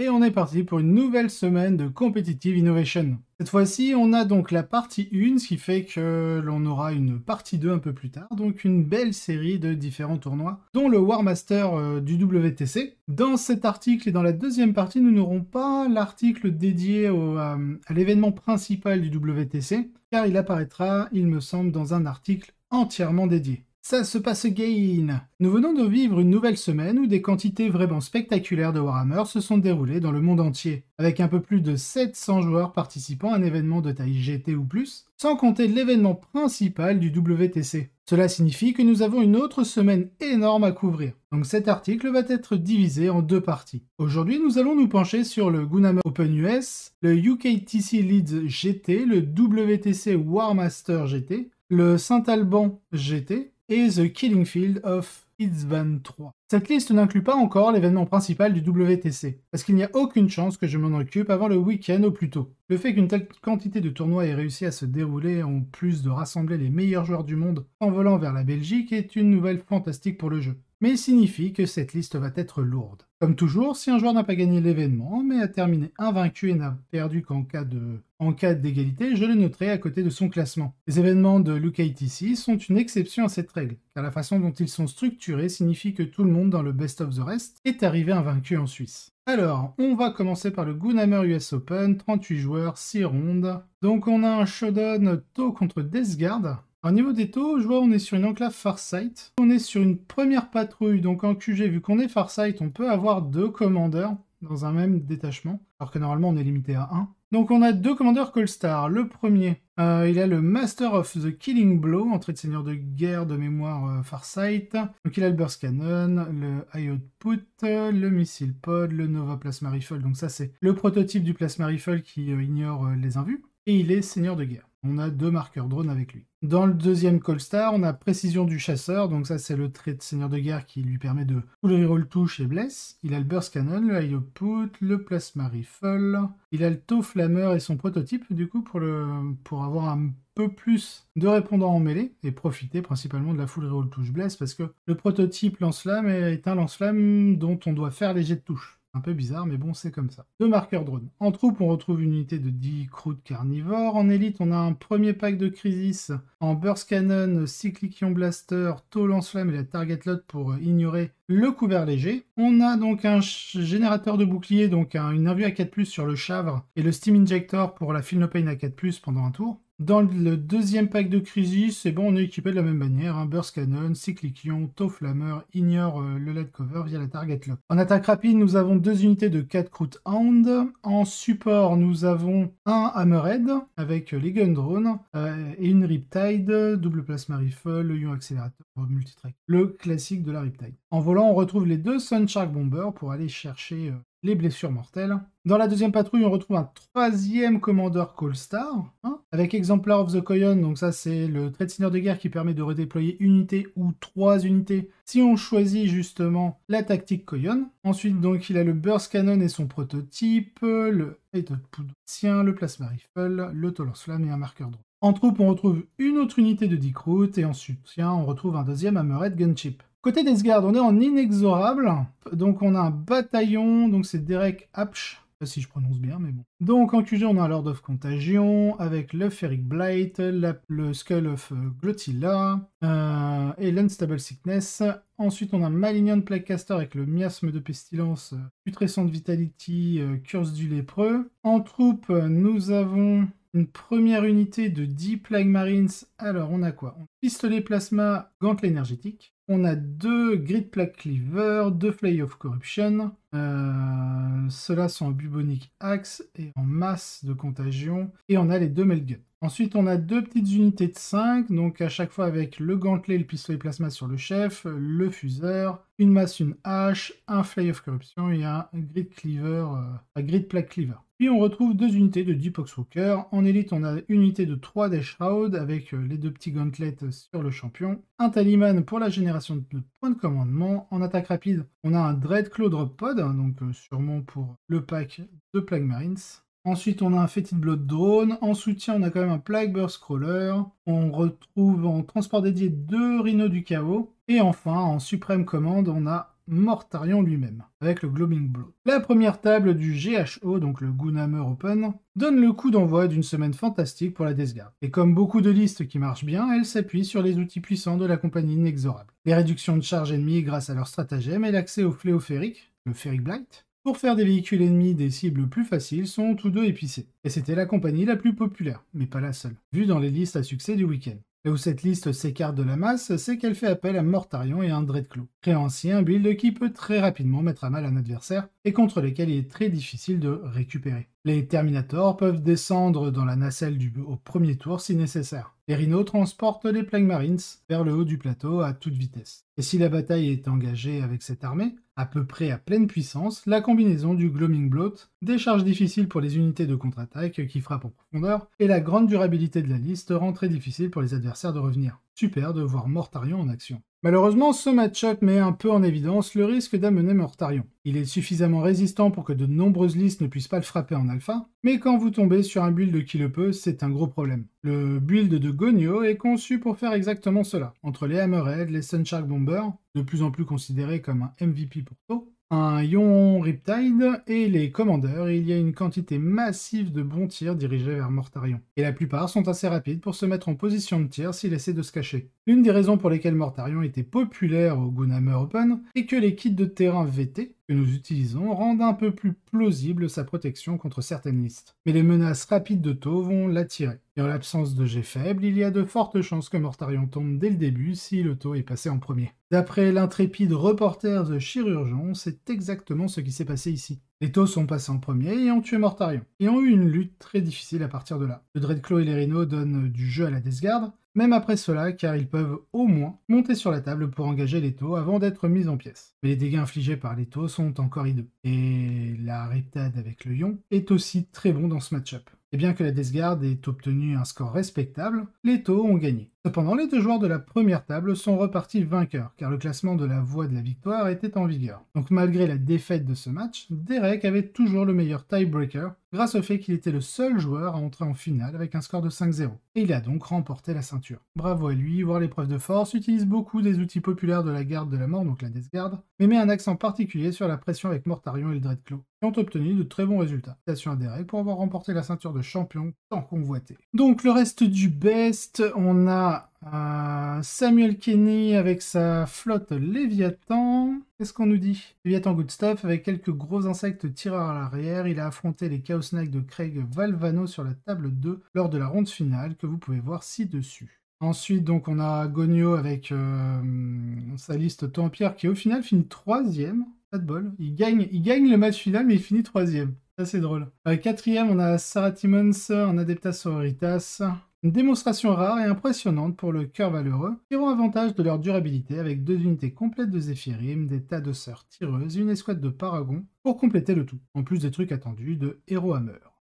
Et on est parti pour une nouvelle semaine de Competitive Innovation. Cette fois-ci, on a donc la partie 1, ce qui fait que l'on aura une partie 2 un peu plus tard, donc une belle série de différents tournois, dont le War Master du WTC. Dans cet article et dans la deuxième partie, nous n'aurons pas l'article dédié à l'événement principal du WTC, car il apparaîtra, il me semble, dans un article entièrement dédié. Ça se passe again. Nous venons de vivre une nouvelle semaine où des quantités vraiment spectaculaires de Warhammer se sont déroulées dans le monde entier, avec un peu plus de 700 joueurs participant à un événement de taille GT ou plus, sans compter l'événement principal du WTC. Cela signifie que nous avons une autre semaine énorme à couvrir. Donc cet article va être divisé en deux parties. Aujourd'hui, nous allons nous pencher sur le Gunhammer Open US, le UKTC Leeds GT, le WTC Warmaster GT, le Saint-Alban GT, et The Killing Field of Isvan 3. Cette liste n'inclut pas encore l'événement principal du WTC, parce qu'il n'y a aucune chance que je m'en occupe avant le week-end au plus tôt. Le fait qu'une telle quantité de tournois ait réussi à se dérouler en plus de rassembler les meilleurs joueurs du monde en volant vers la Belgique est une nouvelle fantastique pour le jeu. Mais il signifie que cette liste va être lourde. Comme toujours, si un joueur n'a pas gagné l'événement, mais a terminé invaincu et n'a perdu qu'en cas d'égalité, je le noterai à côté de son classement. Les événements de l'UKTC sont une exception à cette règle, car la façon dont ils sont structurés signifie que tout le monde dans le Best of the Rest est arrivé invaincu en Suisse. Alors, on va commencer par le Gunhammer US Open, 38 joueurs, 6 rondes. Donc on a un showdown taux contre Death Guard. Au niveau des taux, je vois on est sur une enclave Farsight. On est sur une première patrouille, donc en QG, vu qu'on est Farsight, on peut avoir 2 commandeurs dans un même détachement, alors que normalement on est limité à 1. Donc on a 2 commandeurs Colstar. Le premier, il a le Master of the Killing Blow, entrée de seigneur de guerre de mémoire Farsight. Donc il a le Burst Cannon, le High Output, le Missile Pod, le Nova Plasma Rifle. Donc ça c'est le prototype du Plasma Rifle qui ignore les invus. Et il est seigneur de guerre. On a 2 marqueurs drone avec lui. Dans le deuxième Colstar, on a Précision du Chasseur, donc ça c'est le trait de seigneur de guerre qui lui permet de full reroll touche et bless. Il a le Burst Cannon, le High Output, le Plasma Rifle. Il a le Tau Flammeur et son prototype du coup pour avoir un peu plus de répondants en mêlée et profiter principalement de la full reroll touche bless parce que le prototype lance-flamme est un lance-flamme dont on doit faire les jets de touche. Un peu bizarre, mais bon, c'est comme ça. 2 marqueurs drone. En troupe, on retrouve une unité de 10 croûtes carnivores. En élite, on a un premier pack de Crisis en Burst Cannon, Cyclic Ion Blaster, Tau Lance-Flamme et la Target Lot pour ignorer le couvert léger. On a donc un générateur de bouclier, donc une invue à 4+, sur le Chavre, et le Steam Injector pour la Feel No Pain à 4+, pendant un tour. Dans le deuxième pack de Crisis, c'est bon, on est équipé de la même manière, hein, Burst Cannon, Cyclic Ion, Tau Flammeur, ignore le lead cover via la Target Lock. En attaque rapide, nous avons 2 unités de 4 Croûte Hound. En support, nous avons un Hammerhead avec les Gun Drones et une Riptide, double Plasma Rifle, le Ion Accélérateur, multitrack, le classique de la Riptide. En volant, on retrouve les 2 Sunshark Bomber pour aller chercher les blessures mortelles. Dans la deuxième patrouille, on retrouve un 3e commandeur Colstar, hein, avec Exemplar of the Coyon, donc ça c'est le trait de seigneur de guerre qui permet de redéployer une unité ou 3 unités si on choisit justement la tactique Coyon. Ensuite, donc, il a le Burst Cannon et son prototype, le Hated Poudricien, le Plasma Rifle, le Tau Lance-Flamme et un marqueur drone. En troupe, on retrouve une autre unité de 10 croûtes et en soutien, on retrouve un 2e Hammerhead Gunship. Côté Death Guard, on est en inexorable, donc on a un bataillon, donc c'est Derek Apsh, si je prononce bien, mais bon. Donc en QG, on a un Lord of Contagion, avec le Ferric Blight, le Skull of Glottilla, et l'Unstable Sickness. Ensuite, on a Malignant Plaguecaster avec le Miasme de Pestilence, Putrescent Vitality, Curse du Lépreux. En troupe, nous avons une première unité de 10 Plague Marines. Alors, on a quoi? Pistolet Plasma, Gantelet énergétique. On a 2 Grid Plague Cleaver, 2 Flay of Corruption. Ceux-là sont en Bubonic Axe et en masse de contagion. Et on a les 2 Melgun. Ensuite, on a 2 petites unités de 5, donc à chaque fois avec le gantelet et le pistolet plasma sur le chef, le fuseur, une masse, une hache, un Flay of Corruption et un Grid Cleaver, Grid Plague Cleaver. Puis on retrouve 2 unités de Deep Oxwalker. En élite, on a une unité de 3 des Shroud avec les 2 petits gauntlets sur le champion. Un Taliman pour la génération de points de commandement. En attaque rapide, on a un Dreadclaw Drop Pod, donc sûrement pour le pack de Plague Marines. Ensuite, on a un Fetid Blood Drone. En soutien, on a quand même un Plague Burst Crawler. On retrouve en transport dédié 2 Rhinos du Chaos. Et enfin, en suprême commande, on a Mortarion lui-même, avec le Gloaming Blow. La première table du GHO, donc le Goonhammer Open, donne le coup d'envoi d'une semaine fantastique pour la Death Guard. Et comme beaucoup de listes qui marchent bien, elle s'appuie sur les outils puissants de la compagnie inexorable. Les réductions de charge ennemies grâce à leur stratagème et l'accès au fléau férique, le Ferric Blight, pour faire des véhicules ennemis des cibles plus faciles sont tous deux épicés. Et c'était la compagnie la plus populaire, mais pas la seule, vue dans les listes à succès du week-end. Là où cette liste s'écarte de la masse, c'est qu'elle fait appel à Mortarion et à un Dreadclaw, créant ainsi un build qui peut très rapidement mettre à mal un adversaire et contre lesquels il est très difficile de récupérer. Les Terminators peuvent descendre dans la nacelle au premier tour si nécessaire. Les Rhinos transportent les Plague Marines vers le haut du plateau à toute vitesse. Et si la bataille est engagée avec cette armée, à peu près à pleine puissance, la combinaison du Gloaming Bloat, des charges difficiles pour les unités de contre-attaque qui frappent en profondeur, et la grande durabilité de la liste rend très difficile pour les adversaires de revenir. Super de voir Mortarion en action. Malheureusement, ce match-up met un peu en évidence le risque d'amener Mortarion. Il est suffisamment résistant pour que de nombreuses listes ne puissent pas le frapper en alpha, mais quand vous tombez sur un build qui le peut, c'est un gros problème. Le build de Gonyo est conçu pour faire exactement cela. Entre les Hammerhead, les Sunshark Bomber, de plus en plus considérés comme un MVP pour tôt, un Ion Riptide et les Commanders, il y a une quantité massive de bons tirs dirigés vers Mortarion. Et la plupart sont assez rapides pour se mettre en position de tir s'il essaie de se cacher. L'une des raisons pour lesquelles Mortarion était populaire au Goonhammer Open est que les kits de terrain VT que nous utilisons rendent un peu plus plausible sa protection contre certaines listes. Mais les menaces rapides de taux vont l'attirer. Et en l'absence de jet faible, il y a de fortes chances que Mortarion tombe dès le début si le taux est passé en premier. D'après l'intrépide reporter de Chirurgeon, c'est exactement ce qui s'est passé ici. Les taux sont passés en premier et ont tué Mortarion, et ont eu une lutte très difficile à partir de là. Le Dreadclaw et les Rhinos donnent du jeu à la Death Guard, même après cela, car ils peuvent au moins monter sur la table pour engager les taux avant d'être mis en pièces. Mais les dégâts infligés par les taux sont encore hideux. Et la Riptide avec le Ion est aussi très bon dans ce match-up. Et bien que la Death Guard ait obtenu un score respectable, les taux ont gagné. Cependant, les deux joueurs de la première table sont repartis vainqueurs, car le classement de la voie de la victoire était en vigueur. Donc malgré la défaite de ce match, Derek avait toujours le meilleur tiebreaker, grâce au fait qu'il était le seul joueur à entrer en finale avec un score de 5-0. Et il a donc remporté la ceinture. Bravo à lui, voir l'épreuve de force utilise beaucoup des outils populaires de la garde de la mort, donc la Death Guard, mais met un accent particulier sur la pression avec Mortarion et le Dreadclaw, qui ont obtenu de très bons résultats. Félicitations à Derek pour avoir remporté la ceinture de champion tant convoité. Donc le reste du best, on a Samuel Kenny avec sa flotte Léviathan. Qu'est-ce qu'on nous dit? Léviathan good stuff avec quelques gros insectes tireurs à l'arrière. Il a affronté les Chaos Knights de Craig Valvano sur la table 2 lors de la ronde finale que vous pouvez voir ci-dessus. Ensuite, donc, on a Gonyo avec sa liste Tempire qui au final finit 3ème. Pas de bol. Il gagne le match final, mais il finit 3ème. C'est drôle. 4ème, on a Sarah Timmons en Adeptas Sororitas. Une démonstration rare et impressionnante pour le cœur valeureux, qui auront avantage de leur durabilité avec 2 unités complètes de Zéphirim, des tas de sœurs tireuses et une escouade de Paragon pour compléter le tout, en plus des trucs attendus de Hero Hammer.